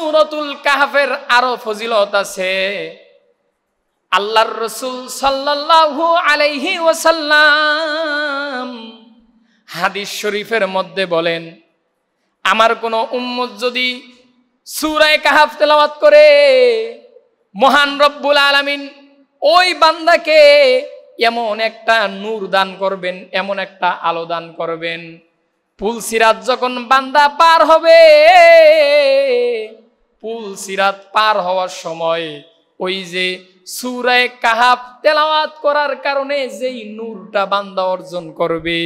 সূরাতুল কাহফের আরো ফজিলত আছে। আল্লাহর রাসূল সাল্লাল্লাহু আলাইহি ওয়াসাল্লাম হাদিস শরীফের মধ্যে বলেন, আমার কোন উম্মত যদি সূরা কাহফ তেলাওয়াত করে, মহান রব্বুল আলামিন ওই বান্দাকে এমন একটা নূর দান করবেন, এমন একটা আলো দান করবেন, পুলসিরাত যখন বান্দা পার হবে, পুলসিরাত পার হওয়ার সময় ওই যে সূরা কাহফ তেলাওয়াত করার কারণে যেই নূরটা বান্দা অর্জন করবে,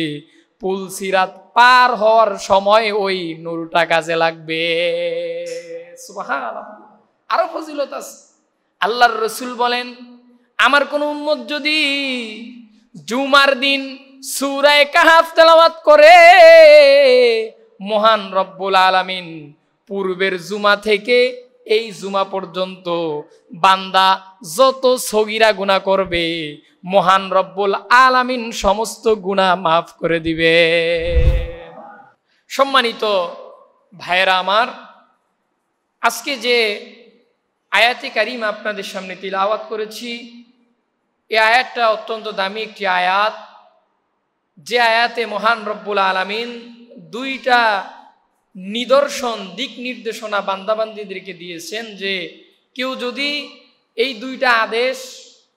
পুলসিরাত পার হওয়ার সময় ওই নূরটা কাজে লাগবে। সুবহানাল্লাহ। আরো ফজিলত আছে। আল্লাহর রাসূল বলেন, আমার কোন উম্মত যদি জুমার দিন সূরা কাহফ তেলাওয়াত করে, মহান রব্বুল আলামিন পূর্বের জুমা থেকে এই জুমা পর্যন্ত বান্দা যত সগীরা গুনাহ করবে, মহান রব্বুল আলামিন সমস্ত গুনাহ মাফ করে দিবে। সম্মানিত ভাইয়েরা আমার, আজকে যে আয়াতে কারিমা আপনাদের সামনে তিলাওয়াত করেছি, এই আয়াতটা অত্যন্ত দামি একটি আয়াত, যে আয়াতে মহান রব্বুল আলামিন দুইটা নিদর্শন, দিক নির্দেশনা বান্দাবান্দীদেরকে দিয়েছেন যে কেউ যদি এই দুইটা আদেশ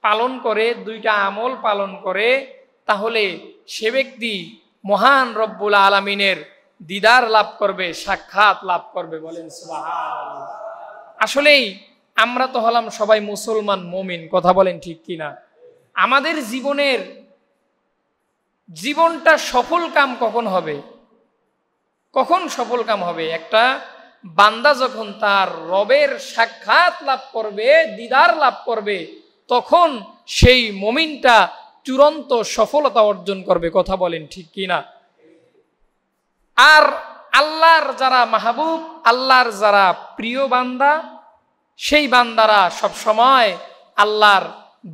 পালন করে, দুইটা আমল পালন করে, তাহলে সে ব্যক্তি মহান রব্বুল আলামিনের দিদার লাভ করবে, সাক্ষাৎ লাভ করবে। বলেন সুবহানাল্লাহ। আসলেই আমরা তো হলাম সবাই মুসলমান মুমিন, কথা বলেন ঠিক কিনা? আমাদের জীবনটা সফল কাম কখন হবে? কখন সফল কাম হবে? একটা বান্দা যখন তার রবের সাক্ষাৎ লাভ করবে, দিদার লাভ করবে, তখন সেই মুমিনটা চূড়ান্ত সফলতা অর্জন করবে। কথা বলেন ঠিক কিনা? আর আল্লাহর যারা মাহবুব, আল্লাহর যারা প্রিয় বান্দা, সেই বান্দারা সব সময় আল্লাহর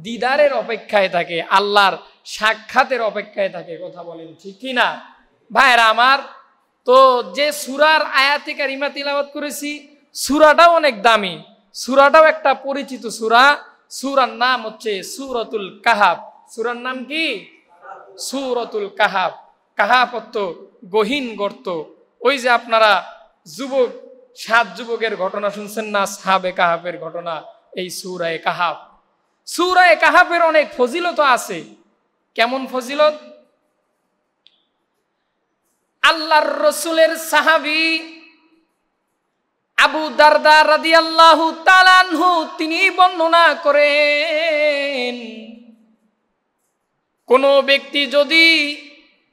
দিদারের অপেক্ষায় থাকে, আল্লাহর সাক্ষাতের অপেক্ষায় থাকে। কথা বলেন ঠিক কিনা? ভাইরা আমার, তো যে সূরার আয়াতে কারিমা তিলাওয়াত করেছি, সূরাটাও অনেক দামি, সূরাটাও একটা পরিচিত সূরা। সূরার নাম হচ্ছে সূরাতুল কাহফ। সূরার নাম কি? সূরাতুল কাহফ। কাহফ অর্থ গহীন গর্ত। ওই যে আপনারা যুবক, 7 যুবকের ঘটনা শুনছেন না, আসহাবে কাহফের ঘটনা, এই সূরা কাহফ। সূরা কাহফের অনেক ফজিলত আছে। কেমন ফজিলত? আল্লাহর রাসূলের সাহাবী আবু দারদা রাদিয়াল্লাহু তাআলা আনহু তিনি বর্ণনা করেন, কোন ব্যক্তি যদি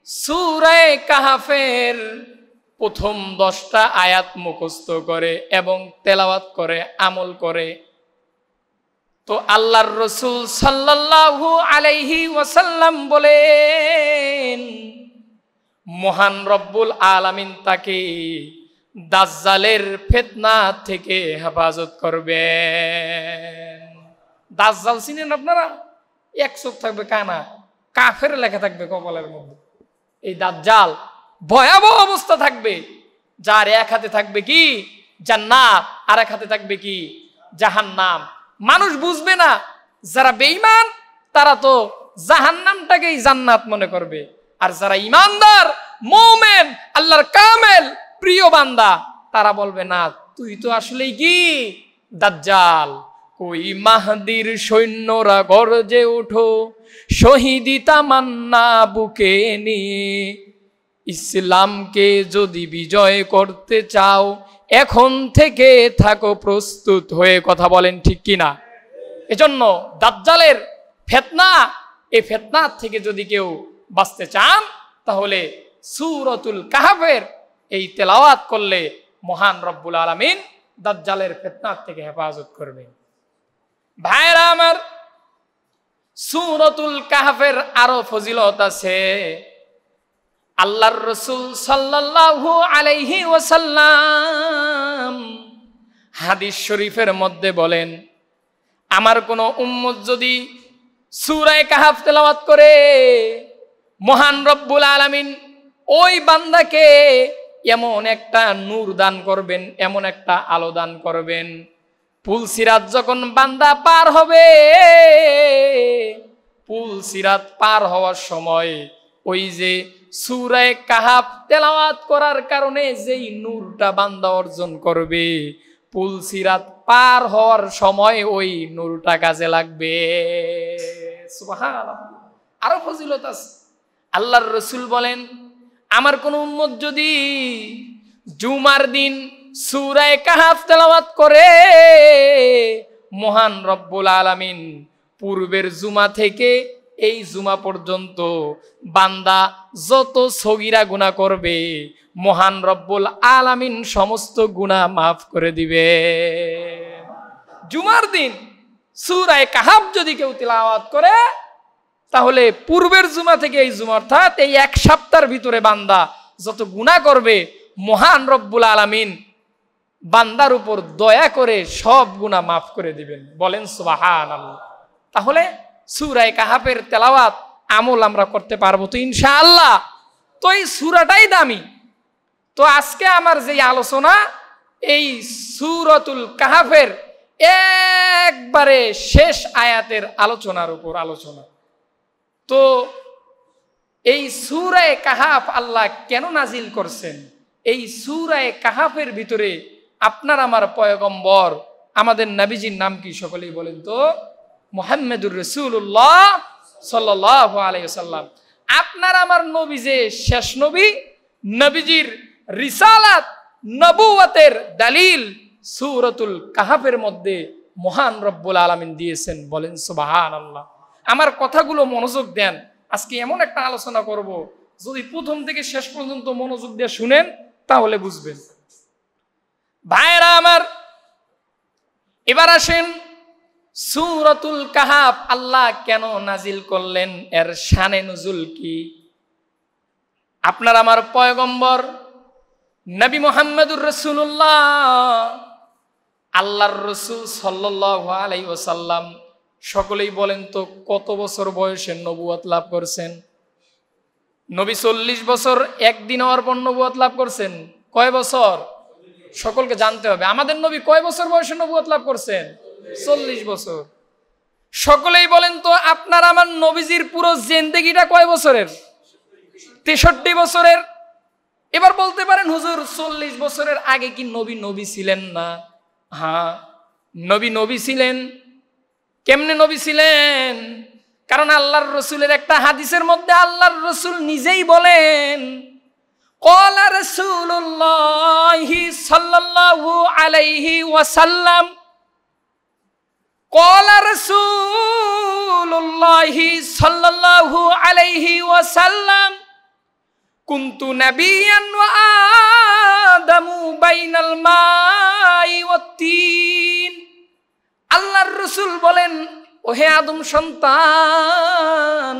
সূরা কাহফের প্রথম 10টা আয়াত মুখস্থ করে এবং তেলাওয়াত করে, আমল করে, তো আল্লাহর রাসূল সাল্লাল্লাহু আলাইহি ওয়াসাল্লাম বলেন, মহান রব্বুল আলামিন তাকে দাজ্জালের ফিতনা থেকে হেফাজত করবেন। দাজ্জাল চিনেন আপনারা? এক চোখ থাকবে কানা, কাফের লেখা থাকবে কপালের মধ্যে। এই দাজ্জাল ভয়াবহ অবস্থা থাকবে, যার এক হাতে থাকবে কি জান্নাত, আর এক হাতে থাকবে কি জাহান্নাম। মানুষ বুঝবে না, যারা বেঈমান তারা তো জাহান্নামটাকেই জান্নাত মনে করবে, আর যারা ঈমানদার, মুমিন, আল্লাহর কামেল প্রিয় বান্দা, তারা বলবে না, তুই তো আসলেই কি দাজ্জাল। কই মাহদির সৈন্যরা গর্জে ওঠো, শহীদি তামান্না বুকে নিয়ে, ইসলামকে যদি বিজয় করতে চাও, এখন থেকে থাকো প্রস্তুত হয়ে। কথা বলেন ঠিক কিনা? এজন্য দাজ্জালের ফিতনা, এই ফিতনার থেকে যদি কেউ বাঁচতে চান, তাহলে সূরাতুল কাহফের এই তেলাওয়াত করলে মহান রব্বুল আলামিন দাজ্জালের ফিতনার থেকে হেফাজত করবেন। ভাইরা আমার, সূরাতুল কাহফের আরো ফজিলত আছে। আল্লাহর রাসূল সাল্লাল্লাহু আলাইহি ওয়াসাল্লাম হাদিস শরীফের মধ্যে বলেন, আমার কোন উম্মত যদি সূরা কাহফ তেলাওয়াত করে, মহান রব্বুল আলামিন ওই বান্দাকে এমন একটা নূর দান করবেন, এমন একটা আলো দান করবেন, পুল সিরাত যখন বান্দা পার হবে, পুল সিরাত পার হওয়ার সময় ওই যে সূরা কাহাফ তেলাওয়াত করার কারণে যেই নূরটা বান্দা অর্জন করবে, পুল সিরাত পার হওয়ার সময় ওই নূরটা কাজে লাগবে। সুবহানাল্লাহ। আরো ফজিলত আছে। আল্লাহর রাসূল বলেন, আমার কোন উম্মত যদি জুমার দিন সূরা কাহাফ তেলাওয়াত করে, মহান রব্বুল আলামিন পূর্বের জুমা থেকে এই জুমা পর্যন্ত বান্দা যত সগীরা গুনাহ করবে, মহান রব্বুল আলামিন সমস্ত গুনাহ মাফ করে দিবে। জুমার দিন সূরা কাহাফ যদি কেউ তিলাওয়াত করে, তাহলে পূর্বের জুমা থেকে এই জুমা, অর্থাৎ এই এক সপ্তাহের ভিতরে বান্দা যত গুনাহ করবে, মহান রব্বুল আলামিন বান্দার উপর দয়া করে সব গুনাহ মাফ করে দিবেন। বলেন সুবহানাল্লাহ। তাহলে সূরা কাহাফের তেলাওয়াত আমল আমরা করতে পারবো তো ইনশাআল্লাহ। তো এই সূরাটাই দামি। তো আজকে আমার যে আলোচনা, এই সূরাতুল কাহাফের একবারে শেষ আয়াতের আলোচনার উপর আলোচনা। তো এই সূরা কাহাফ আল্লাহ কেন নাজিল করছেন? এই সূরা কাহাফের ভিতরে আপনার আমার পয়গম্বর, আমাদের নবীজির নাম কি সকলেই বলেন তো? মুহাম্মদুর রাসূলুল্লাহ সাল্লাল্লাহু আলাইহি ওয়াসাল্লাম। আপনার আমার নবী যে শেষ নবী, নবীজির রিসালাত নবুয়তের দলিল সূরাতুল কাহাফের মধ্যে মহান রব্বুল আলামিন দিয়েছেন। বলেন সুবহানাল্লাহ। আমার কথাগুলো মনোযোগ দেন। আজকে এমন একটা আলোচনা করব, যদি প্রথম থেকে শেষ পর্যন্ত মনোযোগ দিয়ে শুনেন তাহলে বুঝবেন। ভাইরা আমার, এবার আসেন সূরাতুল কাহাফ আল্লাহ কেন নাজিল করলেন, এর শানে নুজুল কি? আপনার আমার পয়গম্বর নবী মুহাম্মদুর রাসূলুল্লাহ, আল্লাহর রাসূল সাল্লাল্লাহু আলাইহি ওয়াসাল্লাম, সকলেই বলেন তো কত বছর বয়সে নবুয়ত লাভ করছেন? নবী 40 বছর একদিন হওয়ার পর নবুয়ত লাভ করছেন। কয় বছর? সকলকে জানতে হবে। আমাদের নবী কয় বছর বয়সে নবুয়ত লাভ করছেন? 40 বছর। সকলেই বলেন তো আপনার আমার নবীজির পুরো জিন্দেগিটা কয় বছরের? 63 বছরের। এবার বলতে পারেন হুজুর 40 বছরের আগে কি নবী নবী ছিলেন না? হ্যাঁ, নবী নবী ছিলেন। কেমনে নবী ছিলেন? কারণ আল্লাহর রাসূলের একটা হাদিসের মধ্যে আল্লাহর রাসূল নিজেই বলেন, ক্বালা রাসূলুল্লাহি সাল্লাল্লাহু আলাইহি ওয়াসাল্লাম, ক্বালা রাসূলুল্লাহি সাল্লাল্লাহু আলাইহি ওয়াসাল্লাম, কুনতু নাবিয়ান ওয়া আদামু বাইনাল মাই ওয়াত তিন। আল্লাহর রাসূল বলেন, ওহে আদম সন্তান,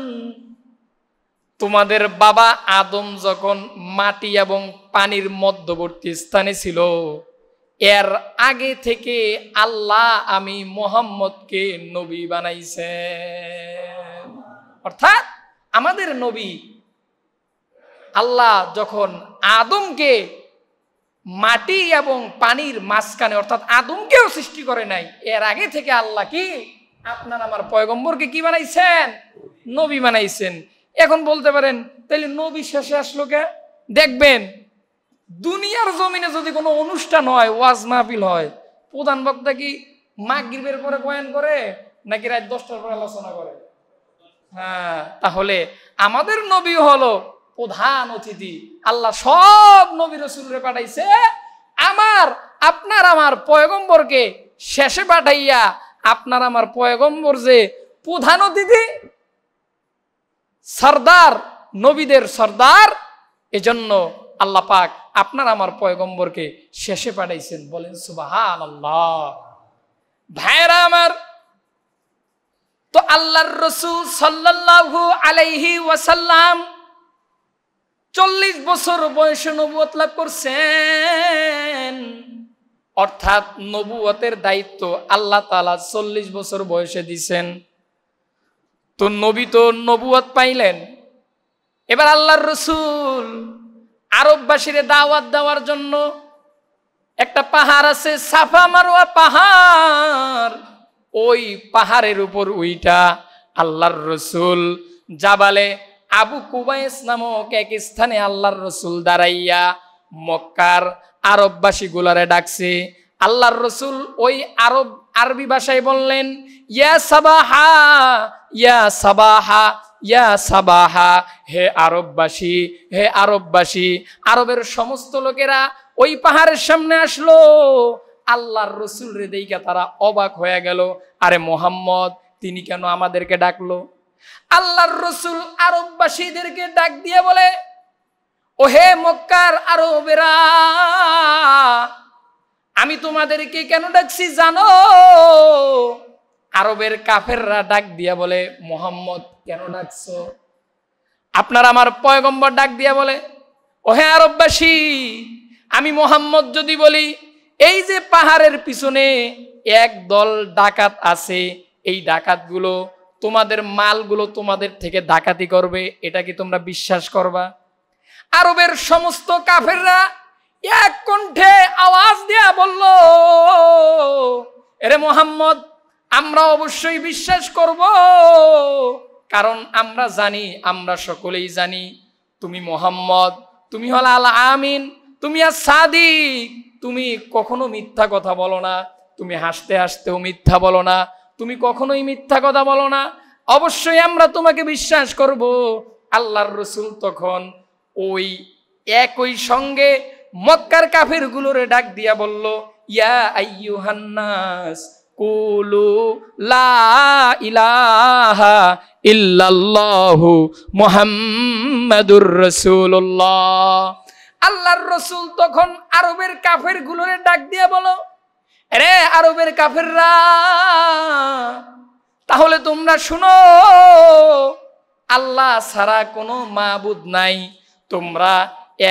তোমাদের বাবা আদম যখন মাটি এবং পানির মধ্যবর্তী স্থানে ছিল, এর আগে থেকে আল্লাহ আমি মুহাম্মদকে নবী বানাইছেন। অর্থাৎ আমাদের নবী আল্লাহ যখন আদমকে মাটি এবং পানির মাঝখানে, অর্থাৎ আদমকেও সৃষ্টি করে নাই, এর আগে থেকে আল্লাহ কি আপনার আমার পয়গম্বরকে কি বানাইছেন? নবী বানাইছেন। এখন বলতে পারেন তাহলে নবী শেষে আসলো কে? দেখবেন দুনিয়ার জমিনে যদি কোনো অনুষ্ঠান হয়, ওয়াজ মাহফিল হয়, প্রধান বক্তা কি মাগরিবের পরে বয়ান করে নাকি রাত 10টার পরে আলোচনা করে? হ্যাঁ, তাহলে আমাদের নবী হলো প্রধান অতিথি। আল্লাহ সব নবী রাসূলরে পাঠাইছে, আপনার আমার পয়গম্বরকে শেষে পাঠাইয়া আপনার আমার পয়গম্বর যে প্রধান অতিথি, সরদার, নবীদের সরদার, এজন্য আল্লাহ পাক আপনার আমার পয়গম্বরকে শেষে পাঠাইছেন। বলেন সুবহানাল্লাহ। ভাইরা আমার, তো আল্লাহর রাসূল সাল্লাল্লাহু আলাইহি ওয়াসাল্লাম 40 বছর বয়সে নবুয়ত লাভ করছেন। অর্থাৎ নবুয়তের দায়িত্ব আল্লাহ তাআলা 40 বছর বয়সে দিয়েছেন। তো নবী তো নবুয়ত পাইলেন। এবার আল্লাহর রাসূল আরববাসীরে দাওয়াত দেওয়ার জন্য একটা পাহাড় আছে, সাফা মারওয়া পাহাড়। ওই পাহাড়ের উপর উইটা আল্লাহর রসুল জাবালে আবু কুবাইস নামক এক স্থানে আল্লাহর রসুল দাঁড়াইয়া মক্কার আরববাসী গুলারে ডাকছে। আল্লাহর রসুল ওই আরবি ভাষায় বললেন, ইয়া সাবাহা, ইয়া সাবাহা, ইয়া সাবাহা, হে আরববাসী, হে আরববাসী। আরবের সমস্ত লোকেরা ওই পাহাড়ের সামনে আসলো। আল্লাহর রসুল রে দেইখা তারা অবাক হয়ে গেল, আরে মোহাম্মদ তিনি কেন আমাদেরকে ডাকলো? আল্লাহর রসুল আরববাসীদেরকে ডাক দিয়ে বলে, ও হে মক্কার আরবেরা, আমি তোমাদেরকে কেন ডাকছি জানো? আরবের কাফেররা ডাক দিয়া বলে, মোহাম্মদ কেন ডাকছো? আপনার আমার পয়গম্বর ডাক দিয়া বলে, ও হে আরববাসী, আমি মোহাম্মদ যদি বলি এই যে পাহাড়ের পিছনে এক দল ডাকাত আছে, এই ডাকাতগুলো তোমাদের মালগুলো তোমাদের থেকে ডাকাতি করবে, এটা কি তোমরা বিশ্বাস করবা? আরবের সমস্ত কাফেররা এক কণ্ঠে আওয়াজ দিয়া বলল, এরে মোহাম্মদ, আমরা অবশ্যই বিশ্বাস করব, কারণ আমরা জানি, আমরা সকলেই জানি তুমি মোহাম্মদ, তুমি হল আল আমিন, তুমি আর সাদিক, তুমি কখনো মিথ্যা কথা বলো না, তুমি হাসতে হাসতেও মিথ্যা বলো না, তুমি কখনোই মিথ্যা কথা বলো না, অবশ্যই আমরা তোমাকে বিশ্বাস করব। আল্লাহর রসুল তখন ওই একই সঙ্গে মক্কার কাফেরগুলোরে ডাক দিয়া বলল, ইয়া আইয়ুহান নাস কুলু লা ইলাহা ইল্লাল্লাহু মুহাম্মাদুর রাসূলুল্লাহ। আল্লাহর রসুল তখন আরবের কাফেরগুলোরে ডাক দিয়া বলো, আরে আরবের কাফেররা, তাহলে তোমরা শুনো, আল্লাহ ছাড়া কোনো মাবুদ নাই, তোমরা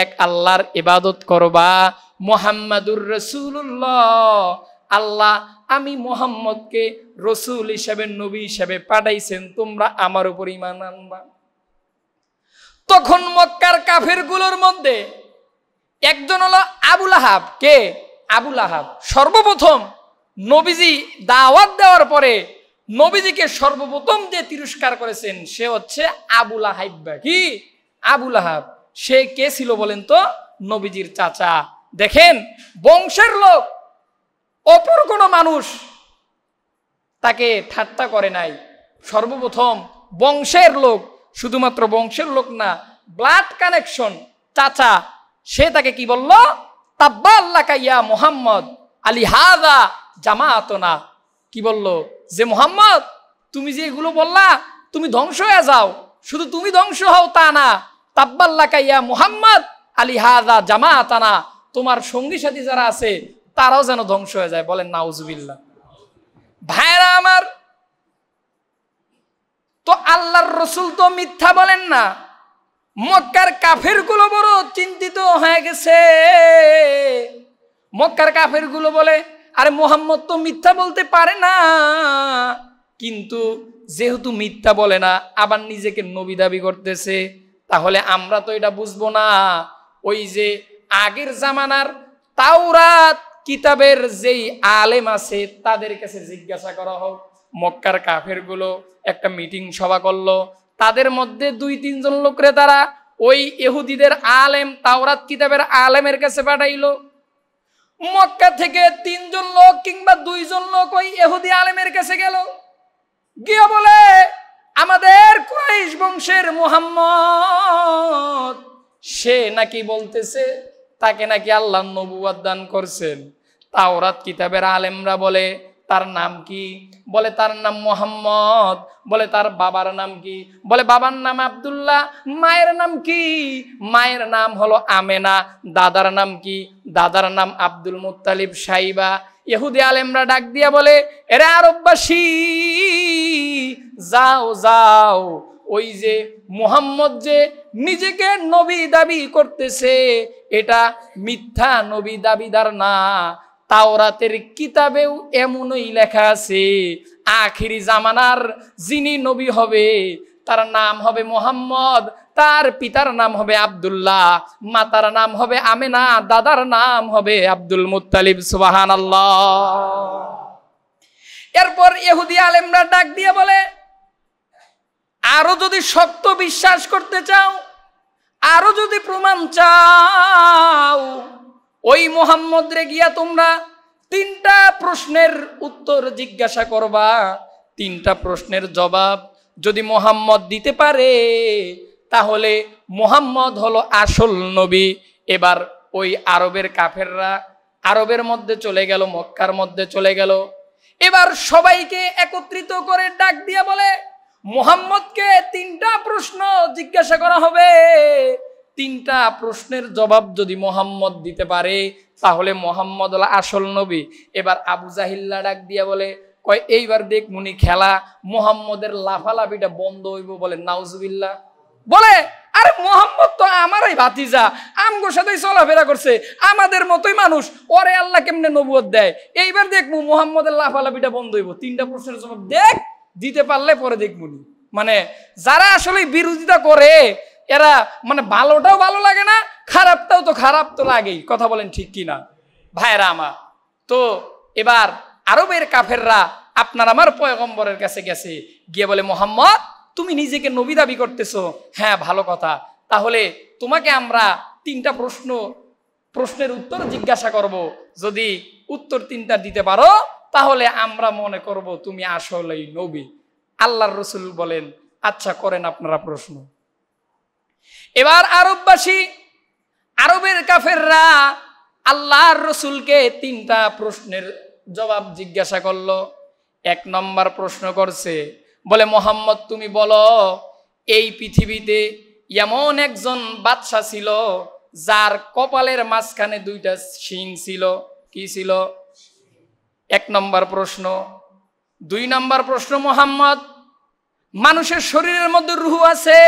এক আল্লাহর ইবাদত করবা, মুহাম্মাদুর রাসূলুল্লাহ। আল্লাহ আমি মুহাম্মদকে রসুল হিসেবে, নবী হিসেবে পাঠাইছেন, তোমরা আমার উপর ঈমান আনবা। তখন মক্কার কাফেরগুলোর মধ্যে একজন হলো আবু লাহাব। কে? আবু লাহাব। সর্বপ্রথম নবীজি দাওয়াত দেওয়ার পরে নবীজিকে সর্বপ্রথম যে তিরস্কার করেছেন সে হচ্ছে আবু লাহাব। কি? আবু লাহাব। সে কে ছিল বলেন তো? নবীজির চাচা। দেখেন, বংশের লোক, অপর কোনো মানুষ তাকে ঠাট্টা করে নাই। সর্বপ্রথম বংশের লোক, শুধুমাত্র বংশের লোক না, ব্লাড কানেকশন, চাচা, সে তাকে কি বলল? তাব্বাল্লাকা ইয়া মুহাম্মদ আলী হাযা জামাআতনা। কি বলল? যে মুহাম্মদ, তুমি যে এগুলো বললা, তুমি ধ্বংস হয়ে যাও। শুধু তুমি ধ্বংস হও তা না, তাব্বাল্লাকা ইয়া মুহাম্মদ আলী হাযা জামাআতানা, তোমার সঙ্গী সাথী যারা আছে তারাও যেন ধ্বংস হয়ে যায়। বলেন নাউজুবিল্লাহ। ভাইরা আমার, তো আল্লাহর রসুল তো মিথ্যা বলেন না। মক্কার কাফেরগুলো বড় চিন্তিত হয়ে গেছে। মক্কার কাফেরগুলো বলে, আরে মুহাম্মদ তো মিথ্যা বলতে পারে না, কিন্তু যেহেতু মিথ্যা বলে না, আবার নিজেকে নবী দাবি করতেছে, তাহলে আমরা তো এটা বুঝবো না। ওই যে আগের জামানার তাওরাত কিতাবের যেই আলেম আছে তাদের কাছে জিজ্ঞাসা করা হোক। মক্কার কাফেরগুলো একটা মিটিং সভা করলো, তাদের মধ্যে 2-3 জন লোকরে তারা ওই ইহুদিদের আলেম, তাওরাত কিতাবের আলেমের কাছে পাঠাইলো। মক্কা থেকে 3 জন লোক কিংবা 2 জন লোক ওই ইহুদি আলেমের কাছে গেল, গিয়ে বলে, আমাদের কুরাইশ বংশের মুহাম্মদ, সে নাকি বলতেছে তাকে নাকি আল্লাহ নবুয়ত দান করছেন। তাওরাত কিতাবের আলেমরা বলে, তার নাম কি? বলে তার নাম মুহাম্মদ। বলে তার বাবার নাম কি? বলে বাবার নাম আব্দুল্লাহ। মায়ের নাম কি? মায়ের নাম হলো আমেনা। দাদার নাম কি? দাদার নাম আব্দুল মুত্তালিব সাইবা। ইহুদি আলেমরা ডাক দিয়া বলে, এরে আরববাসী, যাও যাও, ওই যে মুহাম্মদ যে নিজেকে নবী দাবি করতেছে, এটা মিথ্যা নবী দাবিদার না। তাওরাতের কিতাবেও এমনই লেখা আছে, আখিরি জামানার যিনি নবী হবে তার নাম হবে মুহাম্মদ, তার পিতার নাম হবে আব্দুল্লাহ, মাতার নাম হবে আমেনা, দাদার নাম হবে আব্দুল মুত্তালিব। সুবহানাল্লাহ। এরপর ইহুদি আলেমরা ডাক দিয়ে বলে, আরো যদি শক্ত বিশ্বাস করতে চাও, আরো যদি প্রমাণ চাও, ওই মুহাম্মদ রে গিয়া তোমরা 3টা প্রশ্নের উত্তর জিজ্ঞাসা করবা। 3টা প্রশ্নের জবাব যদি মুহাম্মদ দিতে পারে তাহলে মুহাম্মদ হলো আসল নবী। এবার ওই আরবের কাফেররা আরবের মধ্যে চলে গেল, মক্কার মধ্যে চলে গেল। এবার সবাইকে একত্রিত করে ডাক দিয়ে বলে, মুহাম্মদকে 3টা প্রশ্ন জিজ্ঞাসা করা হবে। 3টা প্রশ্নের জবাব যদি মুহাম্মদ দিতে পারে তাহলে মুহাম্মদ হলো আসল নবী। এবার আবু জাহিল্লা ডাক দিয়া বলে, কয় এইবার দেখ মুনি খেলা, মুহাম্মদের লাফালাফিটা বন্ধ হইব। বলে নাউজুবিল্লাহ। বলে আরে মুহাম্মদ তো আমারই ভাতিজা, আমগোর সাথেই চলাফেরা করছে, আমাদের মতোই মানুষ, ওরে আল্লাহ কেমনে নবুয়ত দেয়? এইবার দেখবো মুহাম্মদের লাফালাফিটা বন্ধ হইব। 3টা প্রশ্নের জবাব দিতে পারলে পরে দেখবনি। মানে যারা আসলে বিরোধিতা করে এরা মানে ভালোটাও ভালো লাগে না, খারাপটাও তো খারাপ তো লাগেই। কথা বলেন ঠিক কিনা ভাইরা আমার? তো এবার আরবের কাফেররা আপনার আমার পয়গম্বরের কাছে গেছে, গিয়ে বলে, মুহাম্মদ তুমি নিজেকে নবী দাবি করতেছো, হ্যাঁ ভালো কথা, তাহলে তোমাকে আমরা 3টা প্রশ্নের উত্তর জিজ্ঞাসা করব। যদি উত্তর 3টা দিতে পারো তাহলে আমরা মনে করব তুমি আসলেই নবী। আল্লাহর রাসূল বলেন, আচ্ছা করেন আপনারা প্রশ্ন। এবার আরববাসী, আরবের কাফেররা আল্লাহর রাসূলকে 3টা প্রশ্নের জবাব জিজ্ঞাসা করলো। 1 নম্বর প্রশ্ন করছে, বলে মুহাম্মদ তুমি বলো, এই পৃথিবীতে এমন একজন বাদশা ছিল যার কপালের মাঝখানে 2টা শিং ছিল, কি ছিল? 1 নম্বর প্রশ্ন। 2 নম্বর প্রশ্ন, মুহাম্মদ মানুষের শরীরের মধ্যে রূহ আছে,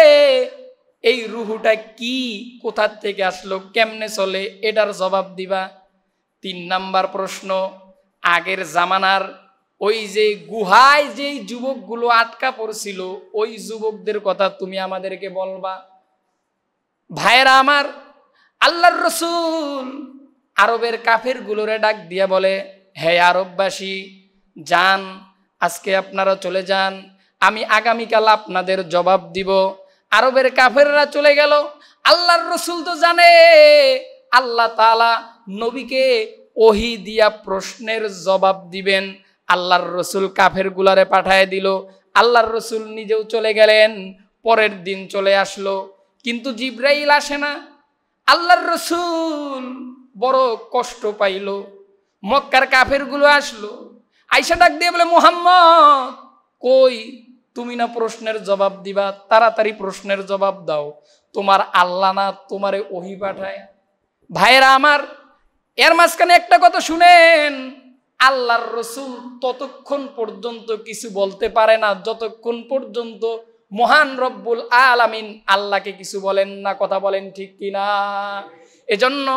এই রূহটা কি, কোথা থেকে আসলো, কেমনে চলে, এটার জবাব দিবা। 3 নম্বর প্রশ্ন, আগের জামানার ওই যে গুহায় যেই যুবকগুলো আটকা পড়ছিল ওই যুবকদের কথা তুমি আমাদেরকে বলবা। ভাইরা আমার, আল্লাহর রাসূল আরবের কাফেরগুলোরে ডাক দিয়া বলে, হে আরববাসী, যান আজকে আপনারা চলে যান, আমি আগামীকাল আপনাদের জবাব দিব। আরবের কাফেররা চলে গেল। আল্লাহর রাসূল তো জানে আল্লাহ তাআলা নবীকে ওহী দিয়া প্রশ্নের জবাব দিবেন। আল্লাহর রাসূল কাফেরগুলারে পাঠায় দিল। আল্লাহর রাসূল নিজেও চলে গেলেন। পরের দিন চলে আসলো, কিন্তু জিবরাইল আসে না। আল্লাহর রাসূল বড় কষ্ট পাইল। মক্কার কাফেরগুলো আসলো, আইসা ডাক দিয়ে বলে, মুহাম্মদ কই, তুমি না প্রশ্নের জবাব দিবা, তাড়াতাড়ি প্রশ্নের জবাব দাও, তোমার আল্লাহ না তোমারে ওহী পাঠায়? ভাইরা আমার, এর মাঝখানে একটা কথা শুনেন, আল্লাহর রাসূল ততক্ষণ পর্যন্ত কিছু বলতে পারে না যতক্ষণ পর্যন্ত মহান রব্বুল আলামিন আল্লাহকে কিছু বলেন না। কথা বলেন ঠিক কিনা? এজন্য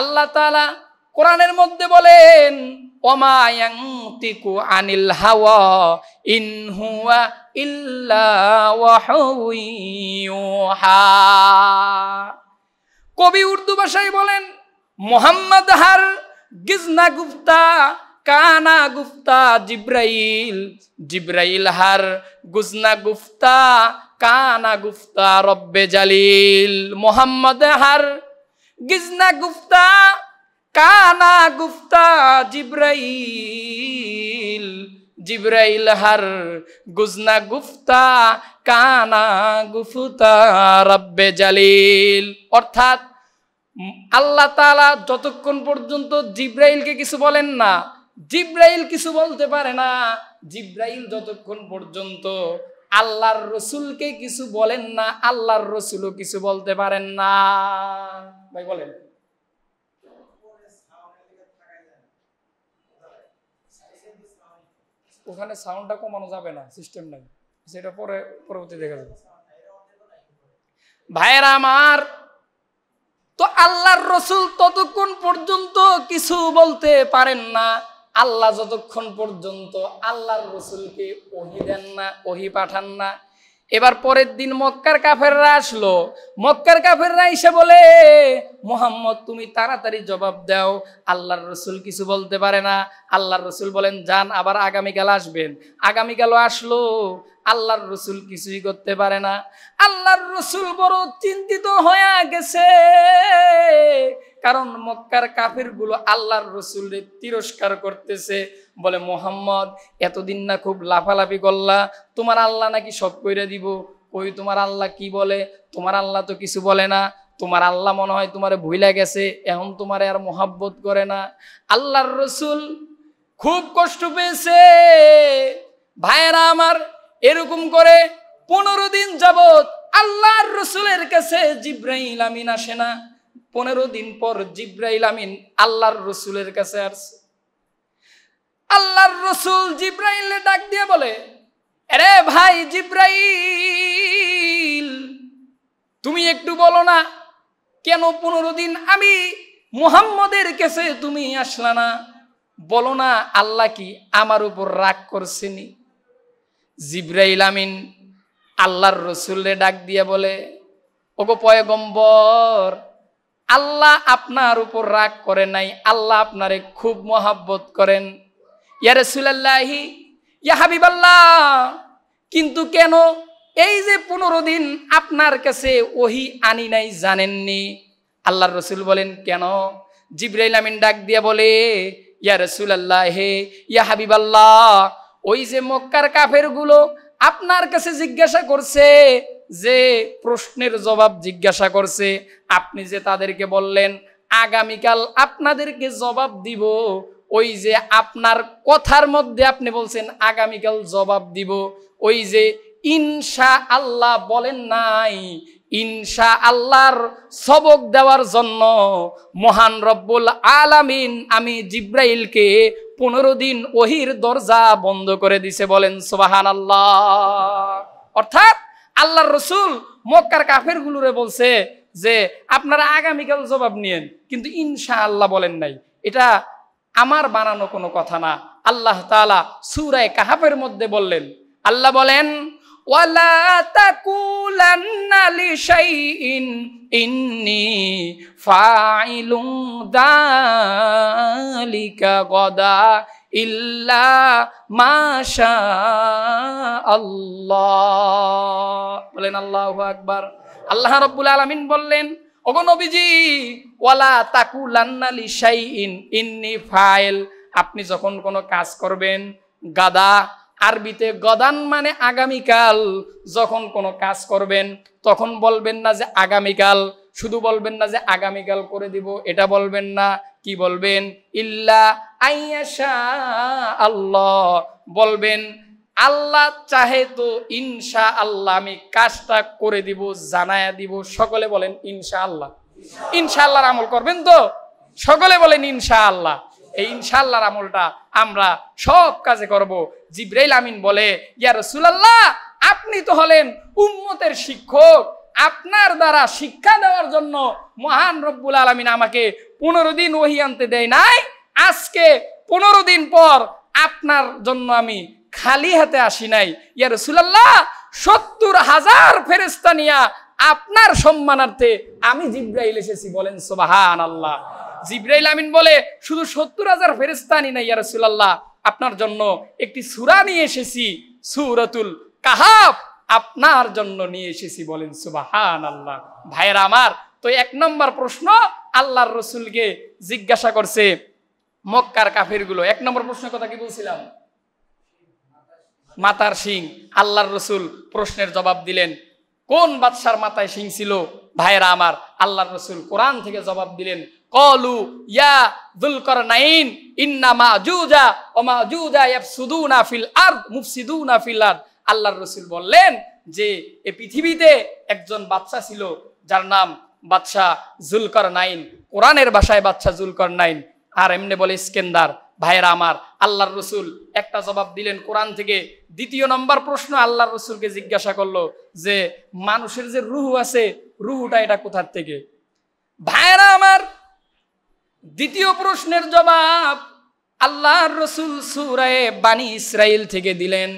আল্লাহ তাআলা কোরআনের মধ্যে বলেন, ওমা ইয়ানতিকু আনিল হাওয়া ইন হুয়া ইল্লা ওয়াহয়ু ইউহা। কবি উর্দু ভাষায় বলেন, মোহাম্মদ হার গিজনা গুফতা কানা গুফতা জিব্রাইল, জিব্রাইল হার গুজনা গুফতা কানা গুফতা রব্বে জালিল। মোহাম্মদ হার গিজনা গুফতা কানা গুফতা জিব্রাইল, জিব্রাইল হার গুজনা গুফতা কানা গুফতা রব্বে জালিল। অর্থাৎ আল্লাহ তাআলা যতক্ষণ পর্যন্ত জিব্রাইলকে কিছু বলেন না, জিব্রাইল কিছু বলতে পারে না। জিব্রাইল যতক্ষণ পর্যন্ত আল্লাহর রাসূলকে কিছু বলেন না, আল্লাহর রাসূলও কিছু বলতে পারেন না। ভাই বলেন, ওখানে সাউন্ডটা কমানো যাবে না, সিস্টেম নাই, সেটা পরে পরবর্তী দেখা যাবে। ভাইয়েরা আমার, তো আল্লাহর রাসূল ততক্ষণ পর্যন্ত কিছু বলতে পারেন না, আল্লাহ যতক্ষণ পর্যন্ত আল্লাহর রাসূলকে ওহী দেন না, ওহী পাঠান না। এবার পরের দিন মক্কার কাফেররা আসলো। মক্কার কাফেররা এসে বলে, মুহাম্মদ তুমি তাড়াতাড়ি জবাব দাও, আল্লাহর রসুল কিছু বলতে পারে না। আল্লাহর রসুল বলেন, যান আবার আগামীকাল আসবেন। আগামীকালও আসলো, আল্লাহর রসুল কিছুই করতে পারে না। আল্লাহর রসুল বড় চিন্তিত হয়ে গেছে, কারণ মক্কার কাফেরগুলো আল্লাহর রসুলের তিরস্কার করতেছে। বলে, মুহাম্মদ এতদিন না খুব লাফালাফি করলা, তোমার আল্লাহ নাকি সব কইরা দিব। কই তোমার আল্লাহ কি বলে? তোমার আল্লাহ তো কিছু বলে না। তোমার আল্লাহ মনে হয় তোমারে ভুইলা গেছে, এখন তোমারে আর মোহাব্বত করে না। আল্লাহর রসুল খুব কষ্ট পেয়েছে। ভাইয়েরা আমার, এরকম করে 15 দিন যাবত আল্লাহর রসুলের কাছে জিব্রাইল আমিন আসে না। 15 দিন পর জিব্রাইল আমিন আল্লাহর রসুলের কাছে আসছে। আল্লাহর রসুল জিব্রাইলে ডাক দিয়ে বলে, আরে ভাই জিব্রাইল, তুমি একটু বলো না কেন 15 দিন আমি মুহাম্মদের কাছে তুমি আসলা না? বলো না আল্লাহ কি আমার উপর রাগ করছেনি? জিব্রাইল আমিন আল্লাহর রসুলরে ডাক দিয়ে বলে, ওগো পয়গম্বর, আল্লাহ আপনার উপর রাগ করে নাই, আল্লাহ আপনারে খুব মহাব্বত করেন। ইয়া রাসূলুল্লাহি, ইয়া হাবিবাল্লাহ, কিন্তু কেন এই যে 15 দিন আপনার কাছে ওহী আনি নাই জানেননি? আল্লাহর রসুল বলেন, কেন? জিব্রাইল আমিন ডাক দিয়ে বলে, ইয়া রাসূলুল্লাহি, ইয়া হাবিবাল্লাহ, ওই যে মক্কার কাফেরগুলো আপনার কাছে জিজ্ঞাসা করছে, যে প্রশ্নের জবাব জিজ্ঞাসা করছে, আপনি যে তাদেরকে বললেন আগামীকাল আপনাদেরকে জবাব দিব, ওই যে আপনার কথার মধ্যে আপনি বলছেন আগামীকাল জবাব দিব, ওই যে ইনশা আল্লাহ বলেন নাই, ইনশা আল্লাহর সবক দেওয়ার জন্য মহান রব্বুল আলামিন আমি জিব্রাইলকে 15 দিন ওহির দরজা বন্ধ করে দিছে। বলেন সুবহানাল্লাহ। অর্থাৎ আল্লাহর রসুল মক্কার কাফেরগুলোরে বলছে যে আপনারা আগামীকাল জবাব নিয়েন, কিন্তু ইনশাআল্লাহ বলেন নাই। এটা আমার বানানো কোনো কথা না। আল্লাহ তাআলা সূরা কাহফের মধ্যে বললেন, আল্লাহ বলেন, ওয়ালা তাকুলান্না লিশাইইন ইন্নী ফাইলুন যালিকা গাদা ইল্লা মাশা আল্লাহ। বলেন আল্লাহু আকবার। আল্লাহ রাব্বুল আলামিন বললেন, ওগো নবীজি, ওয়ালা তাকুলান্না লিশাইইন ইন্নী ফাইল, আপনি যখন কোনো কাজ করবেন, গাদা আরবিতে গদান মানে আগামীকাল, যখন কোনো কাজ করবেন তখন বলবেন না যে আগামীকাল, শুধু বলবেন না যে আগামীকাল করে দিব, এটা বলবেন না। কি বলবেন? ইল্লা আইয়াশা আল্লাহ, বলবেন আল্লাহ চাহে তো ইনশাআল্লাহ আমি কাজটা করে দিব, জানায়া দিব। সকলে বলেন ইনশাআল্লাহ। ইনশাআল্লাহর আমল করবেন তো? সকলে বলেন ইনশাআল্লাহ। এই ইনশাআল্লাহর আমলটা আমরা সব কাজে করব। জিব্রাইল আমিন বলে, ইয়া রাসূলুল্লাহ, আপনি তো হলেন উম্মতের শিক্ষক, আপনার দ্বারা শিক্ষা দেওয়ার জন্য মহান রব্বুল আলামিন আমাকে 15 দিন ওহী আনতে দেয় নাই। আজকে 15 দিন পর আপনার জন্য আমি খালি হাতে আসি নাই। ইয়া রাসূলুল্লাহ, 70,000 ফেরেশতা নিয়া আপনার সম্মানার্থে আমি জিব্রাইল এসেছি। বলেন সুবহানাল্লাহ। জিব্রাইল আমিন বলে, শুধু 70,000 ফেরেশতা আনি না ইয়া রাসূলুল্লাহ, আপনার জন্য একটি সূরা নিয়ে এসেছি, সূরাতুল কাহফ আপনার জন্য নিয়ে এসেছি। বলেন সুবহানাল্লাহ। ভাইরা আমার, তো 1 নম্বর প্রশ্ন আল্লাহর রসুলকে জিজ্ঞাসা করছে মক্কার কাফেরগুলো। 1 নম্বর প্রশ্নের কথা কি বলছিলাম? মাথার শিং। আল্লাহর রসুল প্রশ্নের জবাব দিলেন, কোন বাদশার মাথায় শিং ছিল? ভাইরা আমার, আল্লাহর রসুল কোরআন থেকে জবাব দিলেন, কলু ইয়া যুলকারনাইন ইন্না মাজুজা ওয়া মাজুজা ইয়াফসুদুনা ফিল আরদ মুফসিদুনা ফিল আরদ। আল্লাহর রসুল বললেন যে এই পৃথিবীতে একজন বাদশা ছিল যার নাম বাদশা যুলকারনাইন, কোরআনের ভাষায় বাদশা যুলকারনাইন, আর এমনি বলে ইস্কেন্দার। ভাইরা আমার, আল্লাহর রসুল একটা জবাব দিলেন কোরআন থেকে। 2 নম্বর প্রশ্ন আল্লাহর রসুলকে জিজ্ঞাসা করলো যে মানুষের যে রুহ আছে, রুহটা এটা কোথার থেকে? ভাইরা আমার, 2 প্রশ্নের জবাব আল্লাহর রসুল সূরা বানী ইসরাইল থেকে দিলেন।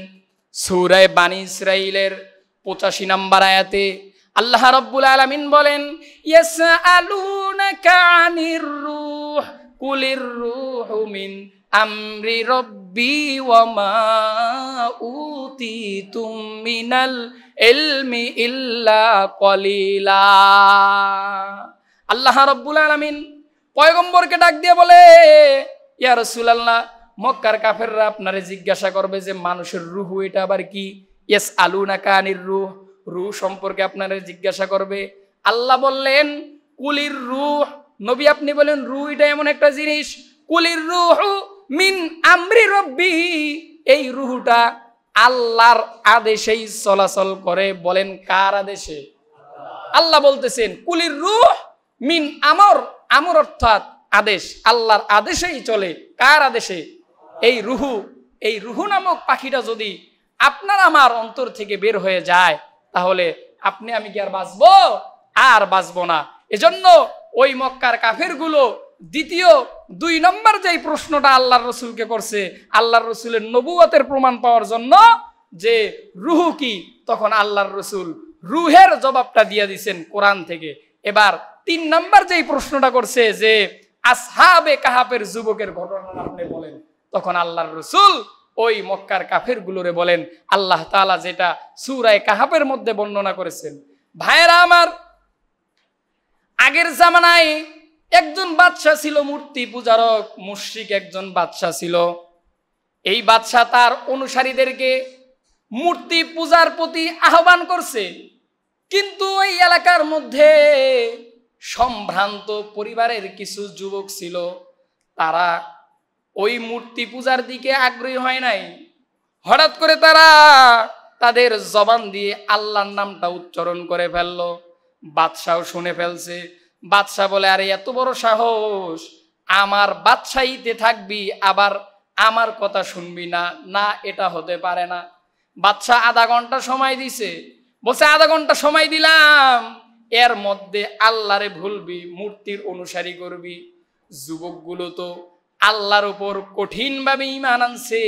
সূরা বানী ইসরাইলের 85 নম্বর আয়াতে আল্লাহ রাব্বুল আলামিন বলেন, ইয়াসআলুনাকা আনির রূহ কুলির রূহু মিন আমরি রব্বি ওয়া মা উতিতুম মিনাল ইলমি ইল্লা কলিলা। আল্লাহ রাব্বুল আলামিন পয়গম্বরকে ডাক দিয়ে বলে, ইয়া রাসূলুল্লাহ, মক্কার কাফেররা আপনারে জিজ্ঞাসা করবে যে মানুষের রূহ এটা আবার কি? ইয়াসআলুনাকা আনির রূহ, রূহ সম্পর্কে আপনারে জিজ্ঞাসা করবে। আল্লাহ বললেন কুলির রূহ, নবী আপনি বলেন রূহ এটা এমন একটা জিনিস, কুলির রূহু মিন আমরি রব্বি, এই রূহটা আল্লাহর আদেশেই চলাচল করে। বলেন কার আদেশে? আল্লাহ বলতেছেন কুলির রূহ মিন আমর, আমর অর্থাৎ আদেশ, আল্লাহর আদেশেই চলে। কার আদেশে? এই রূহু, এই রূহু নামক পাখিটা যদি আপনার আমার অন্তর থেকে বের হয়ে যায়, তাহলে আপনি আমি কি আর বাঁচবো? আর বাঁচবো না। এজন্য ওই মক্কার কাফেরগুলো দ্বিতীয় 2 নম্বর যেই প্রশ্নটা আল্লাহর রসুলকে করছে, আল্লাহর রসুলের নবুয়তের প্রমাণ পাওয়ার জন্য যে রূহু কি, তখন আল্লাহর রসুল রূহের জবাবটা দিয়ে দিছেন কোরআন থেকে। এবার 3 নম্বর যেই প্রশ্নটা করছে যে আসহাবে কাহাফের যুবকের ঘটনা আপনি বলেন, তখন আল্লাহর রসুল ওই মক্কার কাফেরগুলোরে বলেন আল্লাহ তাআলা যেটা সূরা কাহাফের মধ্যে বর্ণনা করেছেন। ভাইয়েরা আমার, আগের জামানায় একজন বাদশা ছিল, মূর্তি পূজারক মুশরিক একজন বাদশা ছিল। এই বাদশা তার অনুসারীদেরকে মূর্তি পূজার প্রতি আহ্বান করছে, কিন্তু ওই এলাকার মধ্যে সম্ভ্রান্ত পরিবারের কিছু যুবক ছিল, তারা ওই মূর্তি পূজার দিকে আগ্রহী হয় নাই। হঠাৎ করে তারা তাদের জবান দিয়ে আল্লাহর নামটা উচ্চারণ করে ফেললো। বাদশাও শুনে ফেলছে। বাদশাহ বলে, আরে এত বড় সাহস, আমার বাদশাহীতে থাকবি আবার আমার কথা শুনবি না? না, এটা হতে পারে না। বাদশাহ আধা ঘন্টা সময় দিছে, বলছে আধা ঘন্টা সময় দিলাম, এর মধ্যে আল্লাহরে ভুলবি, মূর্তির অনুসারী করবি। যুবকগুলো তো আল্লাহর উপর কঠিনভাবে ঈমান আনছে।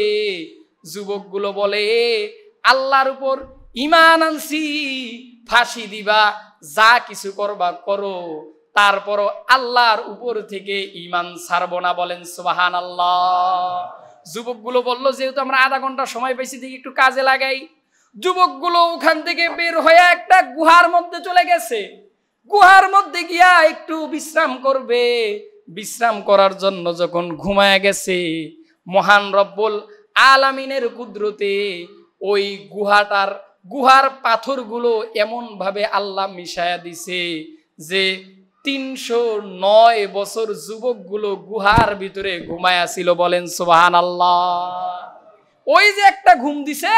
যুবকগুলো বলে, আল্লাহর উপর ঈমান আনছি, ফাঁসি দিবা, যা কিছু করবা করো, তারপরও আল্লাহর উপর থেকে ঈমান ছাড়বো না। বলেন সুবহানাল্লাহ। যুবকগুলো বলল, যেহেতু আমরা আধা ঘন্টা সময় পেয়েছি, দেখি একটু কাজে লাগাই। যুবকগুলো ওখান থেকে বের হয়ে একটা গুহার মধ্যে চলে গেছে। গুহার মধ্যে গিয়া একটু বিশ্রাম করবে। বিশ্রাম করার জন্য যখন ঘুমায় গেছে, মহান রব্বুল আলামিনের কুদরতে ওই গুহার পাথরগুলো এমন ভাবে আল্লাহ মিশায়া দিছে যে 309 বছর যুবকগুলো গুহার ভিতরে ঘুমায় ছিল। বলেন সুবহানাল্লাহ। ওই যে একটা ঘুম দিছে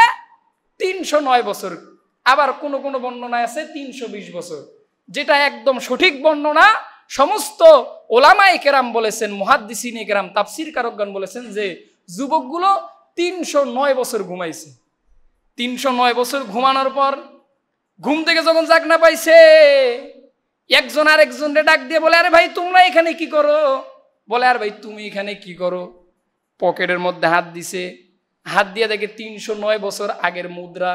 309 বছর, আবার কোন কোন বর্ণনায় আছে 320 বছর, যেটা একদম সঠিক বর্ণনা। সমস্ত ওলামায়ে কেরাম বলেছেন, মুহাদ্দিসিনে কেরাম, তাফসীর কারকগণ বলেছেন যে যুবকগুলো 309 বছর ঘুমাইছে। 309 বছর ঘুমানোর পর ঘুম থেকে যখন জাগনা পাইছে, একজন আর একজনকে ডাক দিয়ে বলে, আরে ভাই তোমরা এখানে কি করো? বলে, আর ভাই তুমি এখানে কি করো? পকেটের মধ্যে হাত দিছে, হাত দিয়ে দেখে 309 বছর আগের মুদ্রা।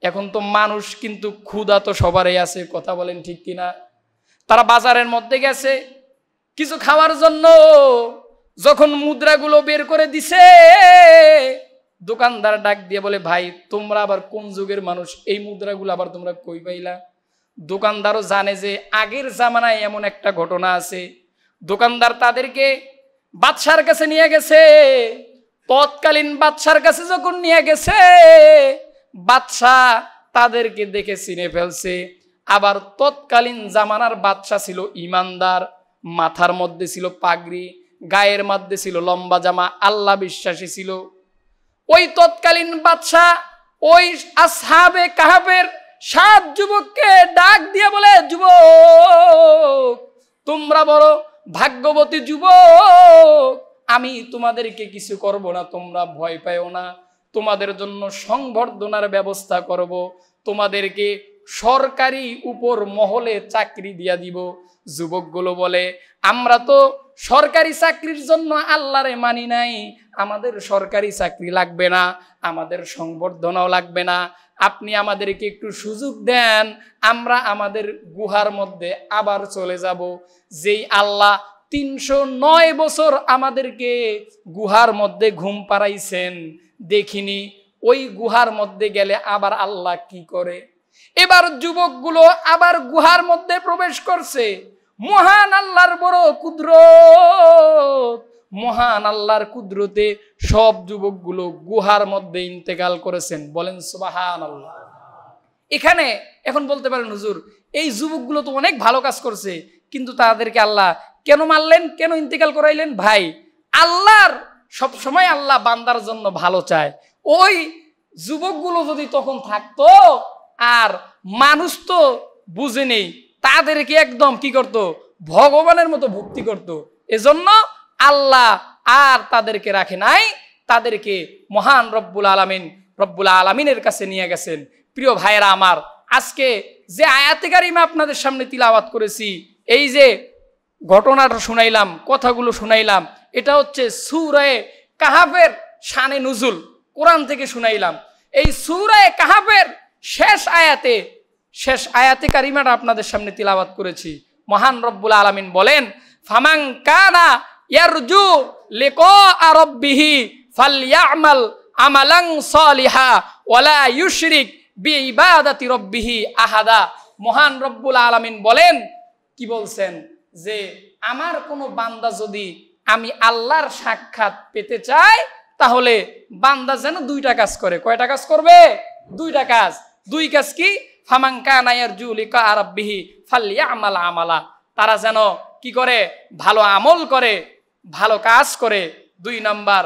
এখন তো মানুষ কিন্তু ক্ষুধা তো সবারই আছে, কথা বলেন ঠিক কিনা? তারা বাজারের মধ্যে গেছে কিছু খাওয়ার জন্য। যখন মুদ্রাগুলো বের করে দিছে, দোকানদার ডাক দিয়ে বলে, ভাই তোমরা আবার কোন যুগের মানুষ? এই মুদ্রাগুলো আবার তোমরা কই পাইলা? দোকানদারও জানে যে আগের জামানায় এমন একটা ঘটনা আছে। দোকানদার তাদেরকে বাদশার কাছে নিয়ে গেছে। তৎকালীন বাদশার কাছে যখন নিয়ে গেছে, বাদশাহ তাদেরকে দেখে চিনে ফেলছে। আবার তৎকালীন জামানার বাদশাহ ছিল ইমানদার, মাথার মধ্যে ছিল পাগড়ি, গায়ের মধ্যে ছিল লম্বা জামা, আল্লাহ বিশ্বাসী ছিল। ওই তৎকালীন বাদশাহ ওই আসহাবে কাহাফের 7 যুবককে ডাক দিয়ে বলে, যুবক তোমরা বড় ভাগ্যবতী যুবক, আমি তোমাদেরকে কিছু করব না, তোমরা ভয় পাও না, তোমাদের জন্য সংবর্ধনার ব্যবস্থা করব, তোমাদেরকে সরকারি উপর মহলে চাকরি দিয়া দিব। যুবকগুলো বলে, আমরা তো সরকারি চাকরির জন্য আল্লাহরে মানি নাই, আমাদের সরকারি চাকরি লাগবে না, আমাদের সংবর্ধনাও লাগবে না, আপনি আমাদেরকে একটু সুযোগ দেন, আমরা আমাদের গুহার মধ্যে আবার চলে যাব। যেই আল্লাহ 309 বছর আমাদেরকে গুহার মধ্যে ঘুম পাড়াইছেন, দেখিনি ওই গুহার মধ্যে গেলে আবার আল্লাহ কি করে। এবার যুবকগুলো আবার গুহার মধ্যে প্রবেশ করছে। মহান আল্লাহর বড় কুদরত, মহান আল্লাহর কুদরতে সব যুবকগুলো গুহার মধ্যে ইন্তেকাল করেছেন। বলেন সুবহানাল্লাহ। এখানে এখন বলতে পারেন, হুজুর এই যুবকগুলো তো অনেক ভালো কাজ করছে, কিন্তু তাদেরকে আল্লাহ কেন মারলেন, কেন ইন্তেকাল করাইলেন? ভাই, আল্লাহর সব সময় আল্লাহ বান্দার জন্য ভালো চায়। ওই যুবকগুলো যদি তখন থাকতো, আর মানুষ তো বুঝে নেই, তাদেরকে একদম কি করত, ভগবানের মতো ভক্তি করত। এজন্য আল্লাহ আর তাদেরকে রাখে নাই, তাদেরকে মহান রব্বুল আলামিনের কাছে নিয়ে গেছেন। প্রিয় ভাইরা আমার, আজকে যে আয়াতে কারিমা আপনাদের সামনে তিলাওয়াত করেছি, এই যে ঘটনাটা শুনাইলাম, কথাগুলো শুনাইলাম, এটা হচ্ছে সূরা কাহাফের শানে নুজুল, কোরআন থেকে শুনাইলাম। এই সূরা কাহাফের শেষ আয়াতে কারিমাটা আপনাদের সামনে তিলাওয়াত করেছি। মহান রব্বুল আলামিন বলেন, ফামান কানা ইয়ারজু লিকা রাব্বিহি ফালইয়ামাল আমালান সালিহা ওয়ালা ইউশরিক বিইবাদাতি রাব্বিহি আহাদা। মহান রব্বুল আলামিন বলেন, কি বলছেন, যে আমার কোনো বান্দা যদি আমি আল্লাহর সাক্ষাৎ পেতে চায়, তাহলে বান্দা যেন 2টা কাজ করে। কয়টা কাজ করবে? 2টা কাজ। 2 কাজ কি? ফামান কানা ইয়ারজু লিকা রাব্বিহি ফালইয়ামাল আমালা, তারা যেন কি করে? ভালো আমল করে, ভালো কাজ করে। 2 নাম্বার,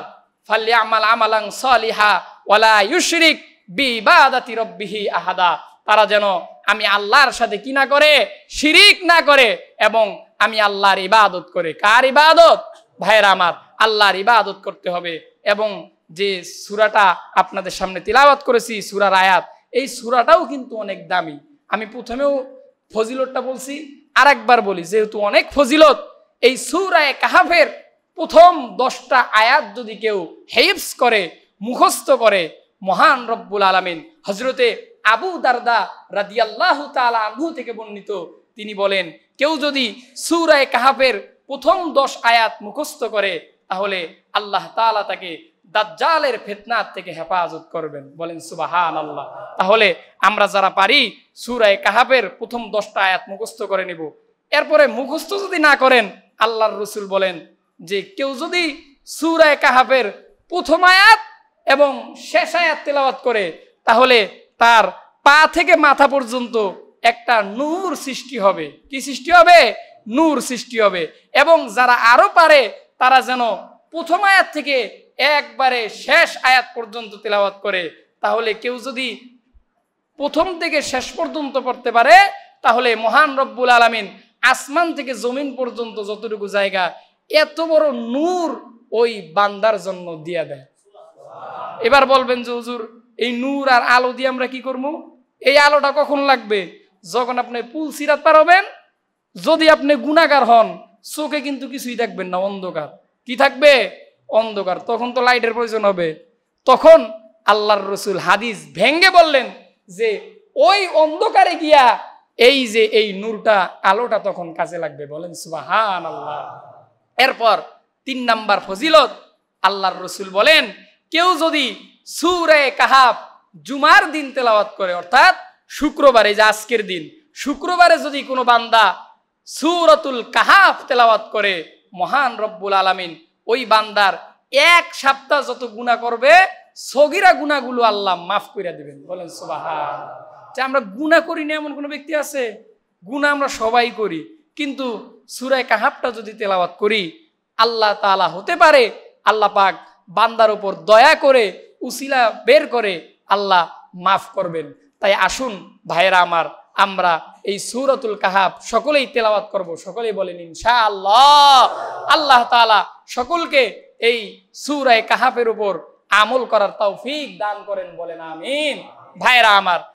ফালইয়ামাল আমালান সালিহা ওয়ালা ইউশরিক বিইবাদাতি রাব্বিহি আহাদা, তারা যেন আমি আল্লাহর সাথে কি না করে? শিরিক না করে, এবং আমি আল্লাহর ইবাদত করে। কার ইবাদত? ভাইরা আমার, আল্লাহর ইবাদত করতে হবে। এবং যে সূরাটা আপনাদের সামনে তিলাওয়াত করেছি, সূরার আয়াত, এই সূরাটাও কিন্তু অনেক দামি। আমি প্রথমেও ফজিলতটা বলছি, আরেকবার বলি, যেহেতু অনেক ফজিলত। এই সূরা কাহাফের প্রথম 10টা আয়াত যদি কেউ হিফজ করে, মুখস্থ করে, মহান রব্বুল আলামিন, হযরতে আবু দারদা রাদিয়াল্লাহু তাআলা আনহু থেকে বর্ণিত, তিনি বলেন, কেউ যদি সূরা কাহাফের প্রথম 10 আয়াত মুখস্থ করে, তাহলে আল্লাহ তাআলা তাকে দাজ্জালের ফিতনাত থেকে হেফাজত করবেন। বলেন সুবহানাল্লাহ। তাহলে আমরা যারা পারি সূরা কাহাফের প্রথম 10টা আয়াত মুখস্থ করে নিব। এরপরে মুখস্থ যদি না করেন, আল্লাহর রাসূল বলেন যে কেউ যদি সূরা কাহাফের প্রথম আয়াত এবং শেষ আয়াত তেলাওয়াত করে, তাহলে তার পা থেকে মাথা পর্যন্ত একটা নূর সৃষ্টি হবে। কি সৃষ্টি হবে? নূর সৃষ্টি হবে। এবং যারা আরো পারে, তারা যেন প্রথম আয়াত থেকে একবারে শেষ আয়াত পর্যন্ত তেলাওয়াত করে। তাহলে কেউ যদি প্রথম থেকে শেষ পর্যন্ত পড়তে পারে, তাহলে মহান রব্বুল আলামিন আসমান থেকে জমিন পর্যন্ত যতটুকু জায়গা, এত বড় নূর ওই বান্দার জন্য দিয়া দেয়। এবার বলবেন যে হুজুর, এই নূর আর আলো দিয়ে আমরা কি করবো? এই আলোটা কখন লাগবে? যখন আপনি পুল সিরাত পার হবেন। যদি আপনি গুনাহগার হন, চোখে কিন্তু কিছুই দেখবেন না, অন্ধকার। কি থাকবে? অন্ধকার। তখন তো লাইটের প্রয়োজন হবে। তখন আল্লাহর রাসূল হাদিস ভেঙ্গে বললেন যে ওই অন্ধকারে গিয়া এই যে এই নূরটা, আলোটা তখন কাজে লাগবে। বলেন সুবহানাল্লাহ। এরপর 3 নাম্বার ফজিলত, আল্লাহর রাসূল বলেন, কেউ যদি সূরা কাহাফ জুমার দিন তেলাওয়াত করে, অর্থাৎ শুক্রবারে, যে আজকের দিন, শুক্রবারে যদি কোনো বান্দা সূরাতুল কাহাফ তেলাওয়াত করে, মহান রব্বুল আলামিন ওই বান্দার 1 সপ্তাহ যত গুনাহ করবে, সগীরা গুনাহগুলো আল্লাহ মাফ করে দিবেন। বলেন সুবহান। যে আমরা গুনাহ করি না এমন কোনো ব্যক্তি আছে? গুনাহ আমরা সবাই করি, কিন্তু সূরা কাহাফটা যদি তেলাওয়াত করি, আল্লাহ তাআলা হতে পারে আল্লাহ পাক বান্দার উপর দয়া করে উসিলা বের করে আল্লাহ মাফ করবেন। তাই আসুন ভাইরা আমার, আমরা এই সূরাতুল কাহাফ সকলেই তেলাওয়াত করব। সকলেই বলেন ইনশাআল্লাহ। আল্লাহ তাআলা সকলকে এই সূরা কাহাফের উপর আমল করার তৌফিক দান করেন। বলেন আমিন। ভাইরা আমার,